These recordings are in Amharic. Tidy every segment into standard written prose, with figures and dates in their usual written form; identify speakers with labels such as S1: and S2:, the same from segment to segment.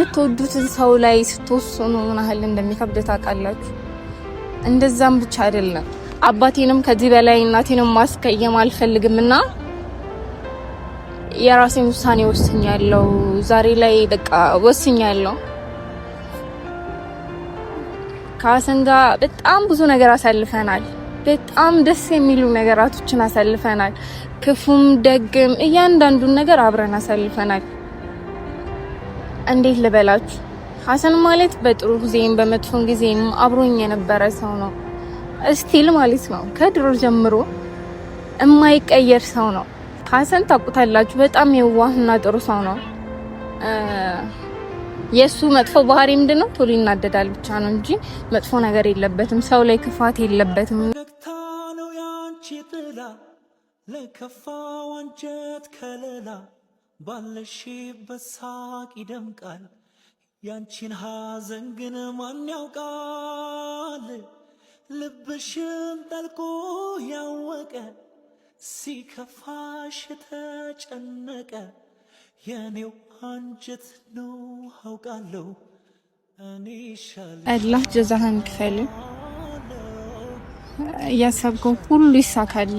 S1: የምትወዱትን ሰው ላይ ስትወስኑ ምን ያህል እንደሚከብድ ታውቃላችሁ። እንደዛም ብቻ አይደለም አባቴንም ከዚህ በላይ እናቴንም ማስቀየም አልፈልግምና የራሴን ውሳኔ ወስኛለሁ። ዛሬ ላይ በቃ ወስኛለሁ። ከሀሰን ጋር በጣም ብዙ ነገር አሳልፈናል። በጣም ደስ የሚሉ ነገራቶችን አሳልፈናል። ክፉም ደግም እያንዳንዱን ነገር አብረን አሳልፈናል። እንዴት ልበላችሁ ሀሰን ማለት በጥሩ ጊዜም በመጥፎ ጊዜም አብሮኝ የነበረ ሰው ነው። እስቲል ማለት ነው ከድሮ ጀምሮ የማይቀየር ሰው ነው። ሀሰን ታውቁታላችሁ፣ በጣም የዋህና ጥሩ ሰው ነው። የሱ መጥፎ ባህሪ ምንድነው? ቶሎ ይናደዳል ብቻ ነው እንጂ መጥፎ ነገር የለበትም። ሰው ላይ ክፋት የለበትም።
S2: ነው ያንቺ ጥላ ለከፋ ወንጀት ከለላ ባለሽበት ሳቅ ይደምቃል። ያንቺን ሐዘን ግን ማን ያውቃል? ልብሽን ጠልቆ ያወቀ ሲከፋሽ ተጨነቀ የኔው አንጀት ነው አውቃለሁ እኔ ሻል
S1: አላህ ጀዛህን ክፈል። ያሰብከው ሁሉ ይሳካል።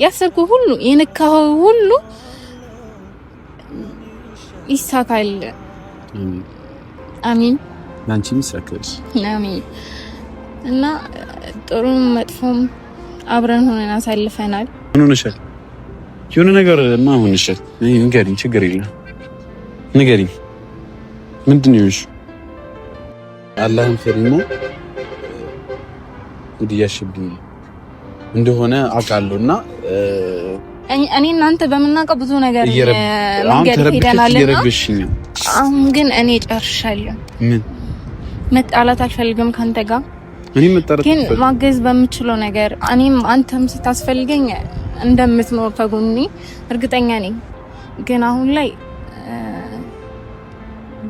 S1: ያሰብከው ሁሉ የነካው ሁሉ ይሳካል። አሚን።
S3: ላንቺም ይሳካል።
S1: አሚን። እና ጥሩም መጥፎም አብረን ሆነን አሳልፈናል። ምን ሆነሻል?
S3: የሆነ ነገር ሆነሻል? ንገሪኝ፣ ችግር የለም ንገሪኝ። ምንድን ነው? አላህን ፈሪና እንዲያሽብኝ እንደሆነ አውቃለሁና
S1: እኔ እናንተ በመናቀው ብዙ ነገር መንገድ ሄደናልና አሁን ግን እኔ ጨርሻለሁ።
S3: ምን
S1: መጣላት አልፈልግም ካንተ ጋር።
S3: እኔ መጣላት
S1: ግን ማገዝ በምችለው ነገር እኔም አንተም ስታስፈልገኝ እንደምትኖር ከጎኔ እርግጠኛ ነኝ። ግን አሁን ላይ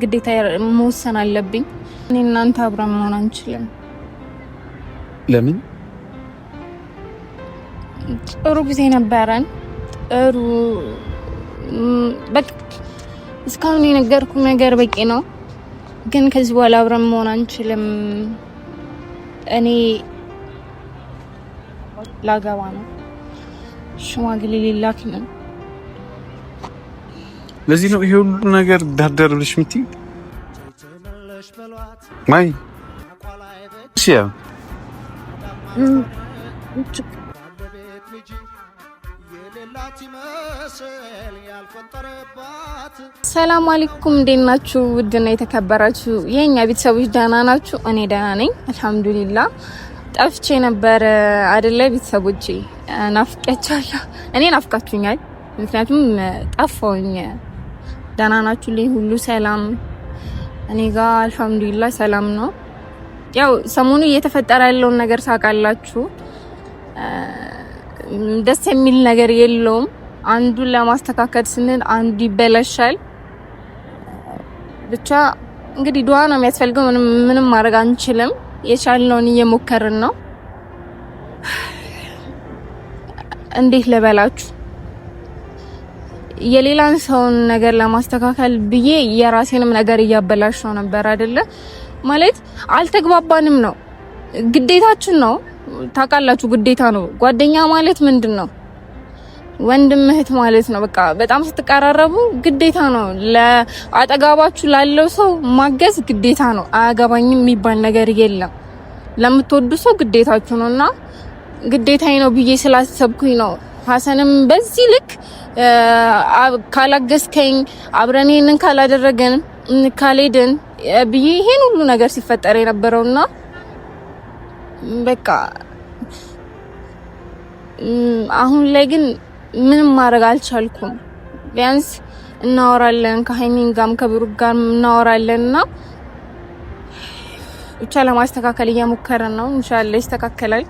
S1: ግዴታ መወሰን አለብኝ። እኔ እናንተ አብረን መሆን አንችልም።
S3: ለምን?
S1: ጥሩ ጊዜ ነበረን። ጥሩ በቃ እስካሁን የነገርኩ ነገር በቂ ነው። ግን ከዚህ በኋላ አብረን መሆን አንችልም። እኔ ላገባ ነው። ሽማግሌ ሊላክ ነው።
S3: ለዚህ ነው ይሄ ሁሉ ነገር ዳርዳር ብለሽ የምትይው? ማይ ሲያ
S1: ሰላም አለይኩም፣ እንዴት ናችሁ? ውድና የተከበራችሁ የኛ ቤተሰቦች ደህና ናችሁ? እኔ ደህና ነኝ አልሐምዱሊላህ። ጠፍቼ ነበር አይደለ ቤተሰቦቼ? ናፍቄያችኋለሁ። እኔ ናፍቃችሁኛል፣ ምክንያቱም ጠፋሁኝ። ደህና ናችሁልኝ? ሁሉ ሰላም? እኔ ጋር አልሐምዱሊላህ ሰላም ነው። ያው ሰሞኑ እየተፈጠረ ያለውን ነገር ታውቃላችሁ። ደስ የሚል ነገር የለውም። አንዱን ለማስተካከል ስንል አንዱ ይበላሻል። ብቻ እንግዲህ ዱዓ ነው የሚያስፈልገው። ምንም ማድረግ አንችልም። የቻልነውን እየሞከርን ነው። እንዴት ልበላችሁ፣ የሌላን ሰውን ነገር ለማስተካከል ብዬ የራሴንም ነገር እያበላሽው ነበር አይደለ? ማለት አልተግባባንም ነው። ግዴታችን ነው ታውቃላችሁ፣ ግዴታ ነው። ጓደኛ ማለት ምንድነው? ወንድም እህት ማለት ነው። በቃ በጣም ስትቀራረቡ ግዴታ ነው። ለአጠጋባችሁ ላለው ሰው ማገዝ ግዴታ ነው። አያገባኝም የሚባል ነገር የለም። ለምትወዱ ሰው ግዴታችሁ ነውና ግዴታዬ ነው ብዬ ስላሰብኩኝ ነው። ሀሰንም በዚህ ልክ ካላገዝከኝ አብረን ይሄንን ካላደረገን ካልሄድን ብዬ ይሄን ሁሉ ነገር ሲፈጠር የነበረውና በቃ አሁን ላይ ግን ምንም ማድረግ አልቻልኩም። ቢያንስ እናወራለን፣ ከሀይሚን ጋርም ከብሩክ ጋርም እናወራለንና ብቻ ለማስተካከል እየሞከረን ነው። ኢንሻአላህ ይስተካከላል።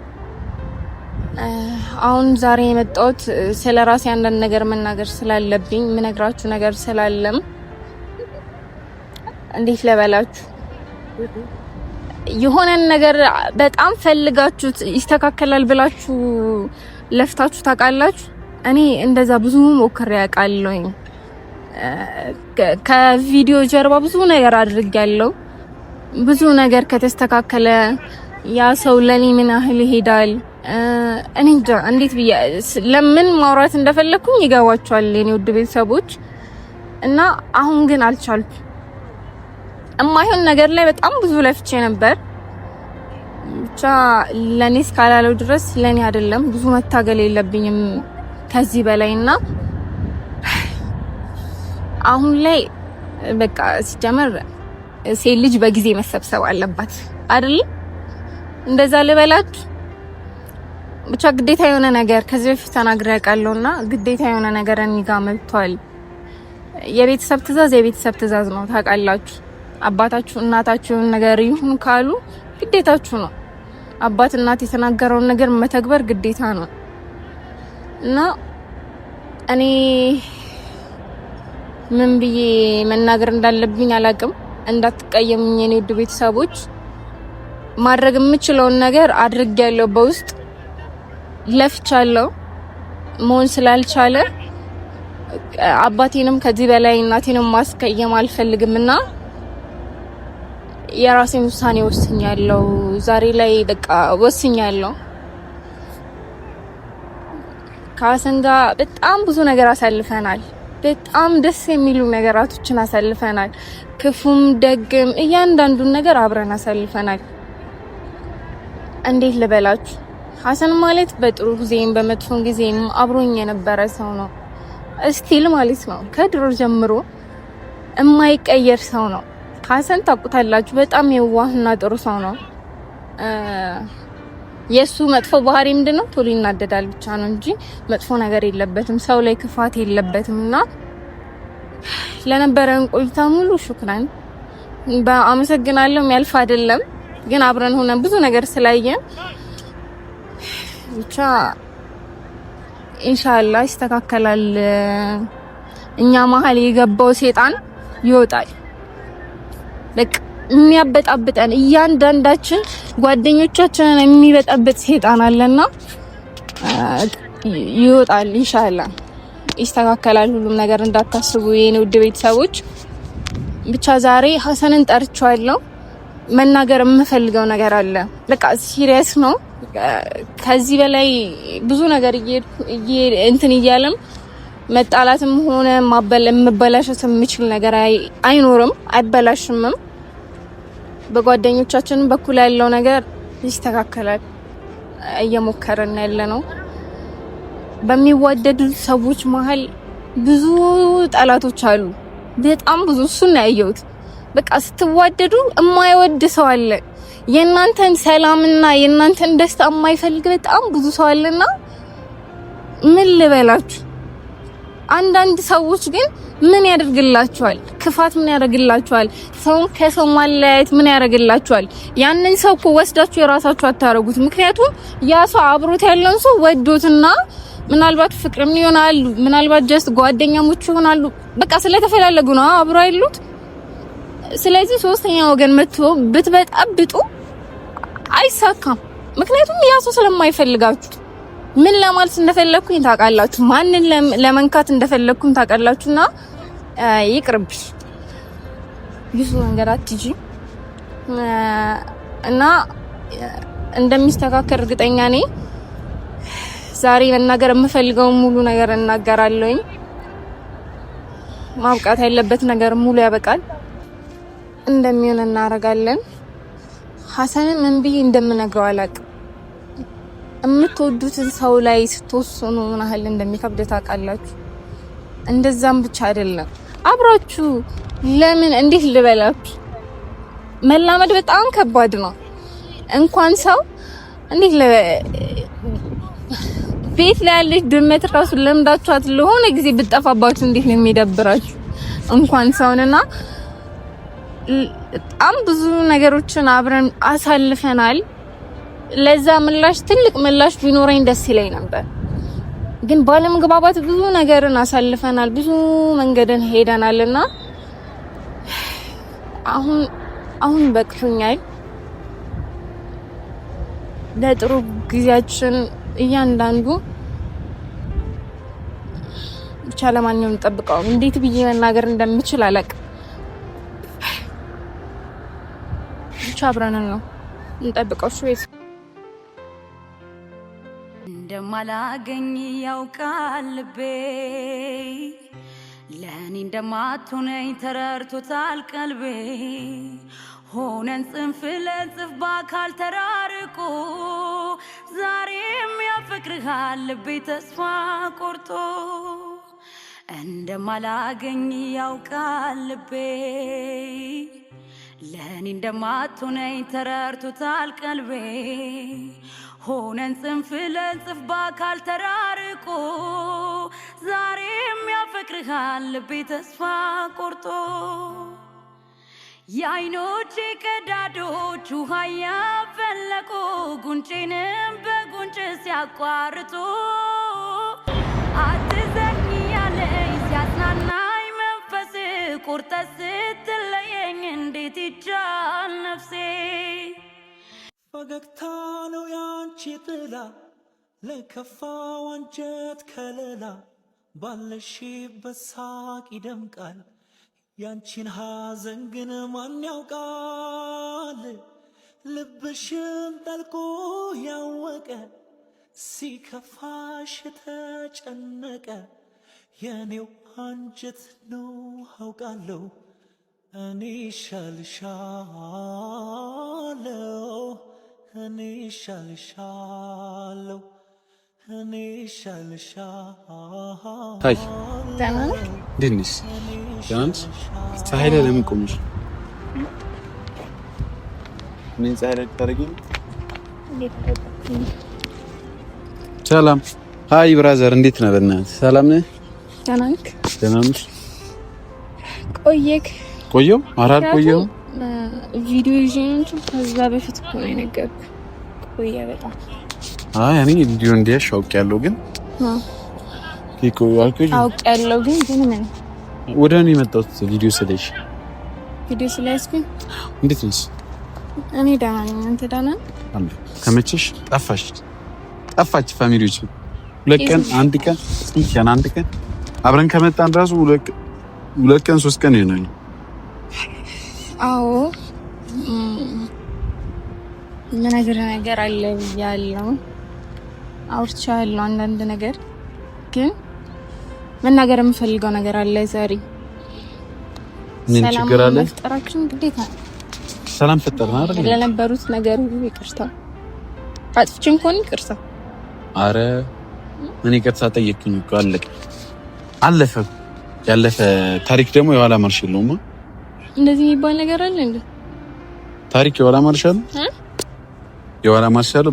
S1: አሁን ዛሬ የመጣሁት ስለራሴ አንዳንድ ነገር መናገር ስላለብኝ ምነግራችሁ ነገር ስላለም እንዴት ለበላችሁ የሆነን ነገር በጣም ፈልጋችሁት ይስተካከላል ብላችሁ ለፍታችሁ ታውቃላችሁ? እኔ እንደዛ ብዙ ሞክሬ ያውቃለሁኝ። ከቪዲዮ ጀርባ ብዙ ነገር አድርጌያለሁ። ብዙ ነገር ከተስተካከለ ያ ሰው ለኔ ምን ያህል ይሄዳል እኔ እንጃ እንዴት ብዬ ለምን ማውራት እንደፈለኩኝ ይገባቸዋል የኔ ውድ ቤተሰቦች። እና አሁን ግን አልቻልኩም። እማይሆን ነገር ላይ በጣም ብዙ ለፍቼ ነበር። ብቻ ለኔ እስካላለው ድረስ ለኔ አይደለም ብዙ መታገል የለብኝም ከዚህ በላይና አሁን ላይ በቃ ሲጀመር ሴት ልጅ በጊዜ መሰብሰብ አለባት አይደል? እንደዛ ልበላችሁ። ብቻ ግዴታ የሆነ ነገር ከዚህ በፊት ተናግሬ ያውቃለሁና ግዴታ የሆነ ነገር እኔ ጋር መጥቷል። የቤተሰብ ትዕዛዝ ነው ታውቃላችሁ። አባታችሁ እናታችሁ ነገር ይሁን ካሉ ግዴታችሁ ነው። አባት እናት የተናገረውን ነገር መተግበር ግዴታ ነው እና እኔ ምን ብዬ መናገር እንዳለብኝ አላውቅም። እንዳትቀየሙኝ የኔ ውድ ቤተሰቦች። ማድረግ የምችለውን ነገር አድርጌያለሁ። በውስጥ ለፍቻለሁ። መሆን ስላልቻለ አባቴንም ከዚህ በላይ እናቴንም ማስቀየም አልፈልግምና የራሴን ውሳኔ ወስኛለሁ። ዛሬ ላይ በቃ ወስኛለሁ። ከሀሰን ጋር በጣም ብዙ ነገር አሳልፈናል። በጣም ደስ የሚሉ ነገራቶችን አሳልፈናል። ክፉም ደግም እያንዳንዱን ነገር አብረን አሳልፈናል። እንዴት ልበላችሁ? ሀሰን ማለት በጥሩ ጊዜም በመጥፎ ጊዜም አብሮኝ የነበረ ሰው ነው። እስቲል ማለት ነው ከድሮ ጀምሮ የማይቀየር ሰው ነው። ሀሰን ታውቁታላችሁ። በጣም የዋህና ጥሩ ሰው ነው። የሱ መጥፎ ባህሪ ምንድነው? ቶሎ ይናደዳል ብቻ ነው እንጂ መጥፎ ነገር የለበትም። ሰው ላይ ክፋት የለበትምና ለነበረን ቆይታ ሙሉ ሹክራን በአመሰግናለሁ። የሚያልፍ አይደለም ግን አብረን ሆነን ብዙ ነገር ስላየን ብቻ ኢንሻአላህ ይስተካከላል። እኛ መሀል የገባው ሴጣን ይወጣል። በቃ የሚያበጣብጠን እያንዳንዳችን ጓደኞቻችንን የሚበጣብጥ ሴጣን አለና ይወጣል። ኢንሻአላህ ይስተካከላል ሁሉም ነገር እንዳታስቡ የኔ ውድ ቤተሰቦች። ብቻ ዛሬ ሀሰንን ጠርቻለሁ። መናገር የምፈልገው ነገር አለ። በቃ ሲሪየስ ነው። ከዚህ በላይ ብዙ ነገር እንትን እያለም መጣላትም ሆነ መበላሸት የሚችል ነገር አይኖርም፣ አይበላሽምም። በጓደኞቻችን በኩል ያለው ነገር ይስተካከላል። እየሞከረን ያለ ነው። በሚዋደዱ ሰዎች መሀል ብዙ ጠላቶች አሉ። በጣም ብዙ። እሱን ነው ያየሁት። በቃ ስትዋደዱ የማይወድ ሰው አለ። የእናንተን ሰላምና የእናንተን ደስታ የማይፈልግ በጣም ብዙ ሰው አለና ምን ልበላችሁ። አንዳንድ ሰዎች ግን ምን ያደርግላችኋል? ክፋት ምን ያደርግላችኋል? ሰውን ከሰው ማለያየት ምን ያደርግላችኋል? ያንን ሰው እኮ ወስዳችሁ የራሳችሁ አታረጉት። ምክንያቱም ያ ሰው አብሮት ያለውን ሰው ወዶትና ምናልባት ፍቅርም ይሆናሉ፣ ምናልባት ጀስት ጓደኛሞች ይሆናሉ። በቃ ስለተፈላለጉ ነው አብሮ አይሉት። ስለዚህ ሶስተኛ ወገን መጥቶ ብትበጣብጡ አይሳካም። ምክንያቱም ያ ሰው ስለማይፈልጋችሁ። ምን ለማለት እንደፈለኩኝ ታውቃላችሁ። ማንን ለመንካት እንደፈለኩኝ ታውቃላችሁና ይቅርብሽ። ብዙ ነገር አትጂ እና እንደሚስተካከል እርግጠኛ ነኝ። ዛሬ መናገር የምፈልገው ሙሉ ነገር እናገራለሁኝ። ማብቃት ያለበት ነገር ሙሉ ያበቃል። እንደሚሆን እናደርጋለን። ሀሰንን ምን ብዬ እንደምነግረው አላውቅም። የምትወዱትን ሰው ላይ ስትወስኑ ምን ያህል እንደሚከብድ ታውቃላችሁ። እንደዛም ብቻ አይደለም አብራችሁ ለምን እንዴት ልበላችሁ መላመድ በጣም ከባድ ነው። እንኳን ሰው እንዴት ቤት ላይ ያለች ድመት ራሱ ለምዳችኋት ለሆነ ጊዜ ብትጠፋባችሁ እንዴት ነው የሚደብራችሁ? እንኳን ሰውንና በጣም ብዙ ነገሮችን አብረን አሳልፈናል። ለዛ ምላሽ ትልቅ ምላሽ ቢኖረኝ ደስ ይለኝ ነበር። ግን ባለመግባባት ብዙ ነገርን አሳልፈናል፣ ብዙ መንገድን ሄደናልና አሁን በቅቶኛል። ለጥሩ ጊዜያችን እያንዳንዱ ብቻ ለማንኛውም ጠብቀው እንዴት ብዬ መናገር እንደምችል አላውቅም። ብቻ አብረን ነው እንጠብቀው። እሺ ወይስ
S4: እንደማላገኝ ያውቃል ልቤ ለኔ እንደማትሆነኝ ተረድቶታል ቀልቤ ሆነን ጽንፍ ለጽንፍ በአካል ተራርቆ ዛሬም ያፈቅርሃል ልቤ ተስፋ ቆርጦ እንደማላገኝ ያውቃል ልቤ ለኔ እንደማትሆነኝ ተረድቶታል ቀልቤ ሆነን ጽንፍ ለጽንፍ በአካል ተራርቆ ዛሬም ያፈቅርሃል ልቤ ተስፋ ቆርጦ የዓይኖቼ ቀዳዳዎች ውሃ ያፈለቁ ጉንጬንም በጉንጭ ሲያቋርጡ አትዘኝ ያለኝ ሲያጽናናኝ መንፈስ ቁርጠት ስትለየኝ እንዴት ይቻል ነፍሴ
S2: ፈገግታ ነው ያንቺ ጥላ ለከፋው አንጀት ከለላ ባለሽበት ሳቅ ይደምቃል ያንቺን ሐዘን ግን ማን ያውቃል ልብሽን ጠልቆ ያወቀ ሲከፋሽ ተጨነቀ የኔው አንጀት ነው አውቃለሁ እኔ ሻልሻለው እኔ ሻልሻለው እኔ ሻልሻለው
S3: ታይ ደንስ ጃንስ ፀሐይ ለምን ቆምሽ? ምን ፀሐይ ላይ ታረጊኝ? ሰላም ሃይ ብራዘር እንዴት ነህ? በእናትህ ሰላም ነህ?
S1: ደህና ነህ?
S3: ደህና ነሽ?
S1: ቆየው
S3: አራል ቆየው
S1: ቪዲዮ ይዤ እንጂ ከዛ በፊት እኮ ነው የነገርኩህ። ቆየ በጣም
S3: እኔ ቪዲዮ እንዲያሽ አውቄያለሁ ግን
S1: አውቄያለሁ ግን ምን
S3: ወደ እኔ መጣሁት ቪዲዮ ስለሽ
S1: ስለያዝኩኝ
S3: እንዴት ነሽ?
S1: እኔ ደህና ነኝ። አንተ ደህና ነህ?
S3: ከመቼሽ ጠፋች ፋሚሊዎች ሁለት ቀን አንድ ቀን አብረን ከመጣን ራሱ ሁለት ቀን 3 ቀን ይሆናል።
S1: አዎ ምን ነገር አለ ብያለሁ አውርቻለሁ አንዳንድ ነገር ግን መናገር የምፈልገው ነገር አለ ዛሬ።
S3: ምን ችግር አለ?
S1: መፍጠራችን ግዴታ
S3: ሰላም ፈጠርና አይደል?
S1: ለነበሩት ነገር ሁሉ ይቅርታ አጥፍቼም ኮን ይቅርታ።
S3: አረ እኔ ይቅርታ ጠየቅኩኝ እኮ አለፈ ያለፈ ታሪክ ደግሞ የኋላ ማርሽ የለውም።
S1: እንደዚህ የሚባል ነገር አለ እንዴ?
S3: ታሪክ የኋላ ማርሽ አለ? የኋላ ማርሽ አለ።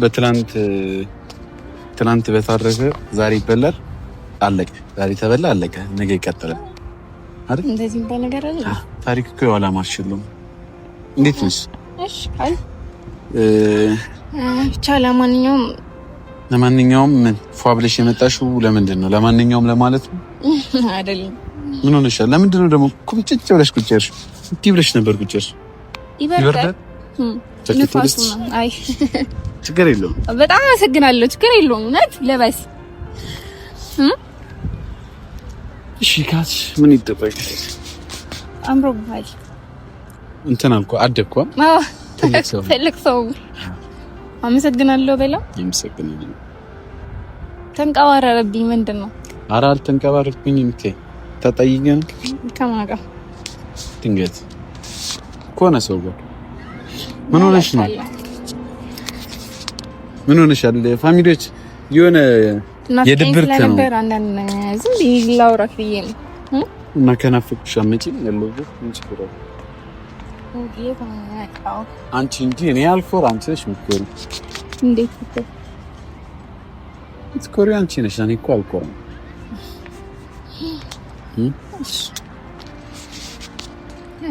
S3: ትናንት በታረፈ ዛሬ ይበላል። አለቀ። ዛሬ ተበላ አለቀ። ነገ ይቀጥላል አይደል?
S1: እንደዚህ የሚባል ነገር አለ።
S3: ታሪክ እኮ የኋላ ማርሽ የለውም። እንዴት ነሽ?
S1: እሺ አይ ብቻ ለማንኛውም
S3: ምን ፏብለሽ የመጣሽው ለምንድን ነው? ለማንኛውም ለማለት ነው
S1: አይደለም።
S3: ምን ሆነሻል? ለምንድን ነው ደግሞ ቁጭጭ ብለሽ ቁጭ ያልሽ? እንዴ ብለሽ ነበር ቁጭ ያልሽ? ይበርዳል።
S1: ንፋሱ አይ
S3: ችግር የለውም።
S1: በጣም አመሰግናለሁ። ችግር የለውም። እውነት ለበስ
S3: እሺ ካች ምን ይጠበቃል?
S1: አምሮብሃል።
S3: እንትን አልኩ አደግኩ።
S1: ትልቅ ሰው አመሰግናለሁ። በላ
S3: ይመሰግናለሁ።
S1: ተንቀባረረብኝ። ምንድን ነው?
S3: ኧረ አልተንቀባረርኩኝም። ተጠይቀን
S1: ከማን ጋር
S3: ድንገት ከሆነ ሰው ጋር ምን ሆነሽ ነው? ምን ሆነሻል? ፋሚሊዎች የሆነ የድብርት ነው
S1: አንዳንድ ዝም ብዬ ላውራክ ብዬ ነው
S3: እና ከናፍቅሽ አመጪኝ ያለውበት ምን ችግር አለ? አንቺ እንጂ እኔ አልፎር አንቺ ነሽ የምትኮሪው።
S1: እንዴት
S3: የምትኮሪው አንቺ ነሽ። እኔ እኮ አልኮራም።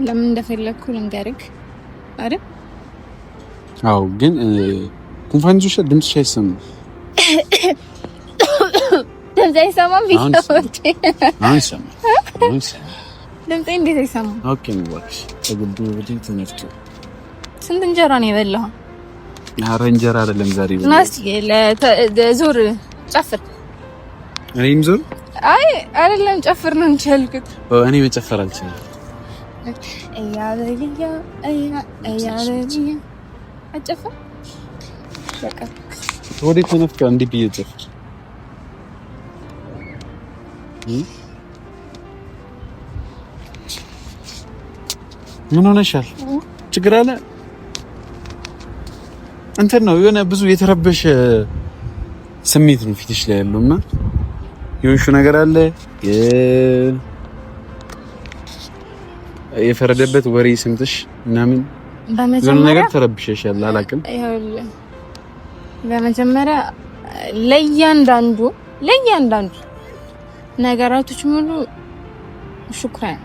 S1: ለምን እንደፈለኩ ልንገርክ አይደል?
S3: አዎ፣ ግን ጉንፋን ይዞሻል። ድምፅሽ አይሰማም።
S1: ድምፅ አይሰማም። ቢሰማች
S3: አይሰማም።
S1: ድምፅ እንዴት አይሰማም?
S3: ኦኬ ነው እባክሽ። ተጉልዱ ወዲህ ተነፍቶ
S1: ስንት እንጀራ ነው የበላኸው?
S3: ኧረ እንጀራ አይደለም ዛሬ
S1: ናስ ዞር ጨፍር።
S3: እኔም ዞር
S1: አይ አይደለም ጨፍር ነው እንችልኩት
S3: እኔ መጨፈር አልችልም
S1: እያለልያ አጨፈር በቃ
S3: ወዴት ተነፍካ እንዴ ቢጨፍር ምን ሆነሻል ችግር አለ እንትን ነው የሆነ ብዙ የተረበሸ ስሜት ነው ፊትሽ ላይ ያለውና የሆንሽ ነገር አለ የፈረደበት ወሬ ስምትሽ ምናምን በመጀመሪያ ነገር ተረብሸሻል አላውቅም
S1: በመጀመሪያ ለእያንዳንዱ ነገራቶች ሙሉ ሹክራን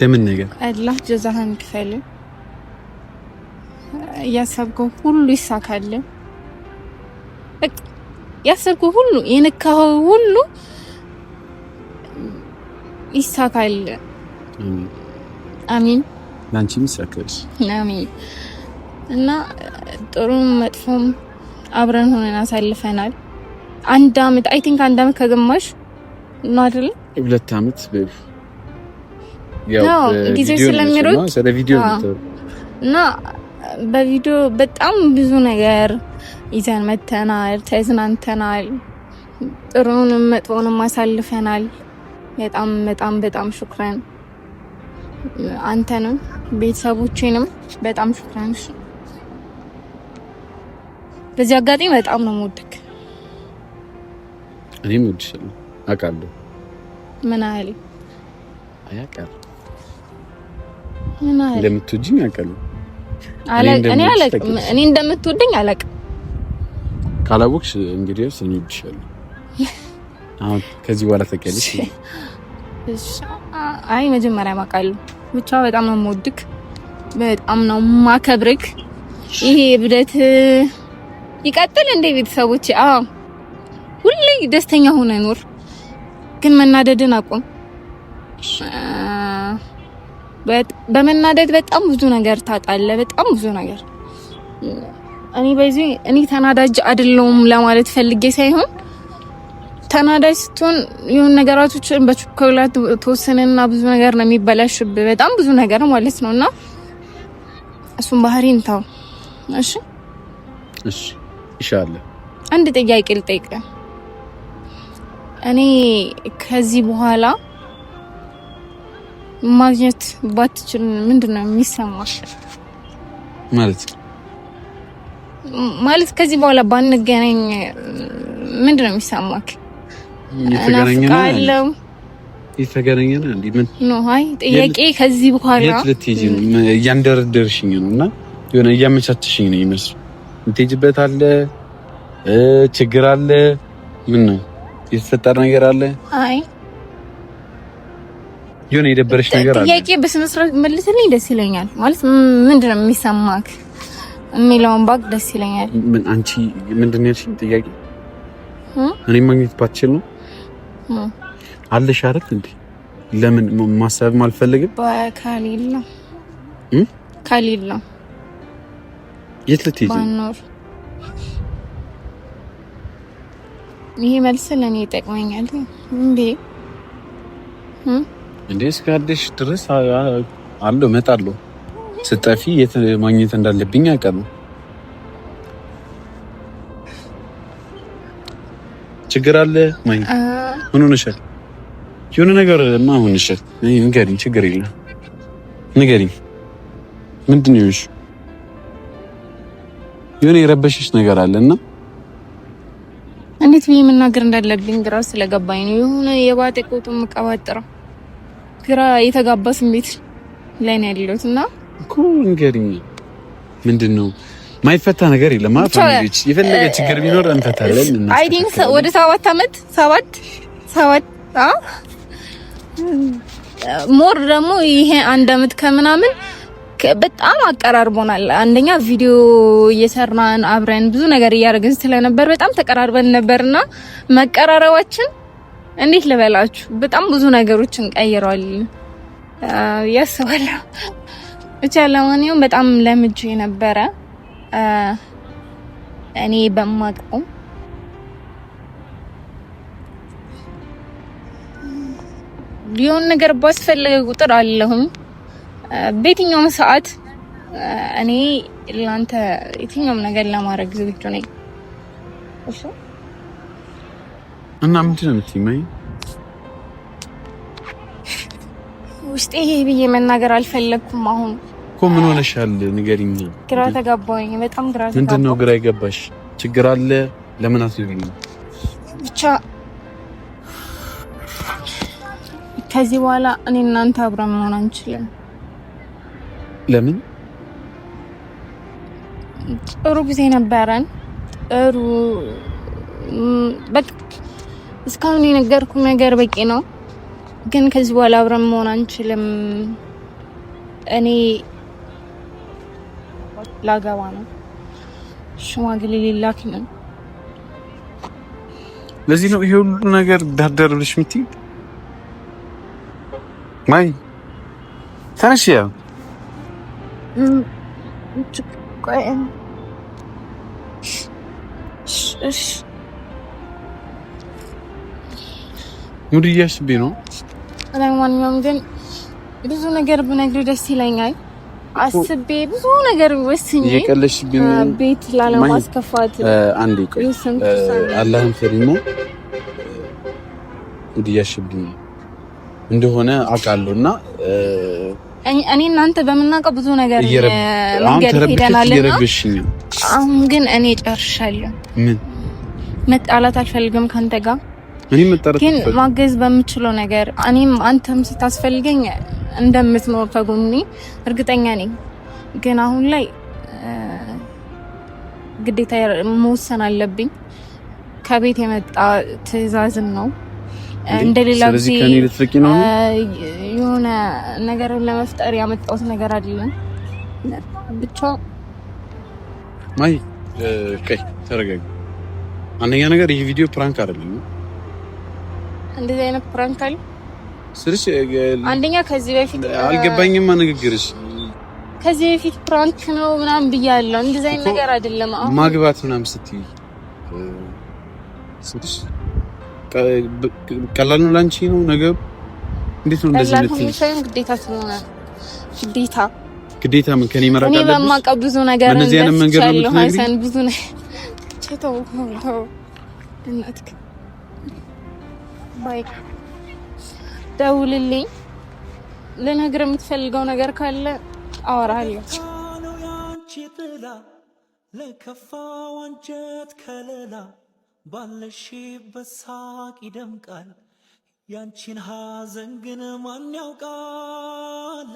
S3: ለምን ነገር
S1: አላህ ጀዛህን ክፈል ያሰብከው ሁሉ ይሳካል ያሰብከው ሁሉ የነካው ሁሉ ይሳካል አሚን
S3: ላንቺም ይሳካል
S1: አሚን እና ጥሩ መጥፎም አብረን ሆነን አሳልፈናል አንድ አመት አይ ቲንክ አንድ አመት ከግማሽ ነው አይደል
S3: 2 አመት
S1: ያው ጊዜ ስለሚሮጥ
S3: ስለ ቪዲዮ
S1: እና በቪዲዮ በጣም ብዙ ነገር ይዘን መተናል ተዝናንተናል ጥሩንም መጥፎንም አሳልፈናል በጣም ሹክራን አንተንም ቤተሰቦቼንም በጣም ሹክራን በዚህ አጋጣሚ በጣም ነው የምወድክ
S3: እኔም እወድሻለሁ አውቃለሁ
S1: ምን አለ
S3: አያውቃለሁ ምን አለ እንደምትወጂኝ አውቃለሁ
S1: እኔ አላውቅም እኔ እንደምትወደኝ አላውቅም
S3: ካላወቅሽ እንግዲህ እኔ እወድሻለሁ አሁን ከዚህ በኋላ ተቀልሽ
S1: አይ መጀመሪያ ማቃለሁ ብቻ በጣም ነው የምወድክ በጣም ነው ማከብርክ ይሄ ብደት ይቀጥል እንደ ቤተሰቦቼ ሁሌ ደስተኛ ሆነ ኑር ግን መናደድን አቁም በመናደድ በጣም ብዙ ነገር ታጣለህ በጣም ብዙ ነገር እኔ ተናዳጅ አይደለሁም ለማለት ፈልጌ ሳይሆን ተናዳጅ ስትሆን የሆነ ነገራቶችን በችኮላት ተወሰነና ብዙ ነገር ነው የሚበላሽብህ በጣም ብዙ ነገር ማለት ነውና እሱን ባህሪን ተው እሺ ኢንሻአላህ አንድ ጥያቄ ልጠይቅህ እኔ ከዚህ በኋላ ማግኘት ባትችል ምንድነው የሚሰማሽ ማለት ከዚህ በኋላ ባንገናኝ ምንድነው የሚሰማክ
S3: የተገናኘን እንዴ ምን
S1: ነው አይ ጥያቄ ከዚህ በኋላ
S3: የትልትጂ እያንደረደርሽኝ ነውና የሆነ እያመቻችሽኝ ነው ይመስል እንትጅበት አለ ችግር አለ ምን ነው የተፈጠረ ነገር አለ
S1: አይ
S3: የሆነ የደበረሽ ነገር አለ
S1: ጥያቄ በስነ ስርዓት መልስልኝ ደስ ይለኛል ማለት ምንድነው የሚሰማክ የሚለውን ባክ ደስ ይለኛል
S3: ምን አንቺ ምንድነው ያልሽኝ ጥያቄ እኔ ማግኘት ባትችል ነው አለሽ አይደል እንዴ ለምን ማሰብ ማልፈልግም
S1: በካሊላ ካሊላ
S3: የት ልትሄጂ
S1: ባኖር ይሄ መልስ ለኔ ይጠቅመኛል እንዴ
S3: እስካደሽ ድረስ አለው መጣለው ስጠፊ የት ማግኘት እንዳለብኝ አውቃለሁ ችግር አለ ማይ ምን ሆነሻል የሆነ ነገርማ ሆነሻል ንገሪኝ ችግር የለም ንገሪኝ ምንድነው ይሽ የሆነ የረበሽሽ ነገር አለና
S1: እንዴት ብዬ መናገር እንዳለብኝ ግራ ስለገባኝ ነው የሆነ የባጤ ቆጡም መቀባጠረው ግራ የተጋባ ስሜት ላይ ነው ያለሁትና
S3: እኮ ንገሪኝ ምንድነው ማይፈታ ነገር የለም ፋሚሊዎች የፈለገ ችግር ቢኖር እንፈታለን
S1: አይ ቲንክ ወደ 7 አመት 7 ሞር ደግሞ ይሄ 1 አመት ከምናምን በጣም አቀራርቦናል አንደኛ ቪዲዮ እየሰራን አብረን ብዙ ነገር እያደረግን ስለነበር በጣም ተቀራርበን ነበርና መቀራረባችን እንዴት ልበላችሁ በጣም ብዙ ነገሮችን ቀይሯል ያስባለሁ ብቻ ለማንኛውም በጣም ለምጄ ነበረ እኔ በማቀው ቢሆን ነገር ባስፈልገ ቁጥር አለሁም በየትኛውም ሰዓት እኔ ላንተ የትኛውም ነገር ለማድረግ ዝግጁ ነኝ። እሺ
S3: እና ምንድን ነው የምትይኝ?
S1: ውስጤ ይሄ ብዬ መናገር አልፈለኩም። አሁን
S3: እኮ ምን ሆነሻል? ንገሪኝ።
S1: ግራ ተጋባኝ። በጣም ግራ ተጋባኝ።
S3: ምንድነው ግራ ይገባሽ? ችግር አለ? ለምን አትይኝ?
S1: ብቻ ከዚህ በኋላ እኔ እናንተ አብረን መሆን አንችልም።
S3: ለምን?
S1: ጥሩ ጊዜ ነበረን። ጥሩ በቃ እስካሁን የነገርኩ ነገር በቂ ነው። ግን ከዚህ በኋላ አብረን መሆን አንችልም። እኔ ላገባ ነው። ሽማግሌ ሊላክ ነው።
S3: ለዚህ ነው ይሄ ሁሉ ነገር ዳርዳር ብለሽ የምትይኝ? ማይ ተነሽ። ያው
S1: እሺ
S3: ሙድ እያስብኝ ነው።
S1: ለማንኛውም ግን ብዙ ነገር ብነግርህ ደስ ይለኛል። አስቤ ብዙ ነገር ወስኜ
S3: የቀለሽብኝ
S1: ቤት ላለማስከፋት
S3: አንዴ ቆይ አላህን ፈሪና ሙድ እያስብኝ እንደሆነ አውቃለሁና
S1: እኔ እናንተ በመናቀው ብዙ ነገር መንገድ ሄደናልና አሁን ግን እኔ ጨርሻለሁ።
S3: ምን
S1: መጣላት አልፈልግም ካንተ ጋር
S3: እኔ መጣላት
S1: ግን ማገዝ በምችለው ነገር እኔም አንተም ስታስፈልገኝ እንደምትኖር ከጎኔ እርግጠኛ ነኝ። ግን አሁን ላይ ግዴታ መወሰን አለብኝ። ከቤት የመጣ ትዕዛዝም ነው። እንደሌላው ጊዜ የሆነ ነገር ለመፍጠር ያመጣሁት ነገር አይደለም። ብቻ
S3: ማይ ቀይ ተረጋጋ። አንደኛ ነገር ይሄ ቪዲዮ ፕራንክ አይደለም።
S1: እንደዚህ አይነት ፕራንክ አለ
S3: ስልሽ
S1: አንደኛ ከዚህ በፊት
S3: አልገባኝም ንግግርሽ።
S1: ከዚህ በፊት ፕራንክ ነው ምናምን ብያለሁ። እንደዚህ አይነት ነገር አይደለም። አሁን
S3: ማግባት ምናምን ስትይ ስልሽ ቀላል ነው ላንቺ ነው ነገሩ? እንዴት ነው እንደዚህ ልትይ?
S1: ግዴታ ስለሆነ
S3: ግዴታ ምን ከኔ መራቅ አለብሽ?
S1: እኔ በማውቀው ብዙ ነገር
S3: እንደዚህ አይነት መንገድ ነው
S1: የምትነግሪኝ? ብዙ ነገር ቸተው እናትክ ባይ ደውልልኝ። ልነግርህ የምትፈልገው ነገር ካለ አወራለሁ።
S2: ለከፋ ወንጀት ከለላ ባለሽበት ሳቅ ይደምቃል። ያንቺን ሐዘን ግን ማን ያውቃል?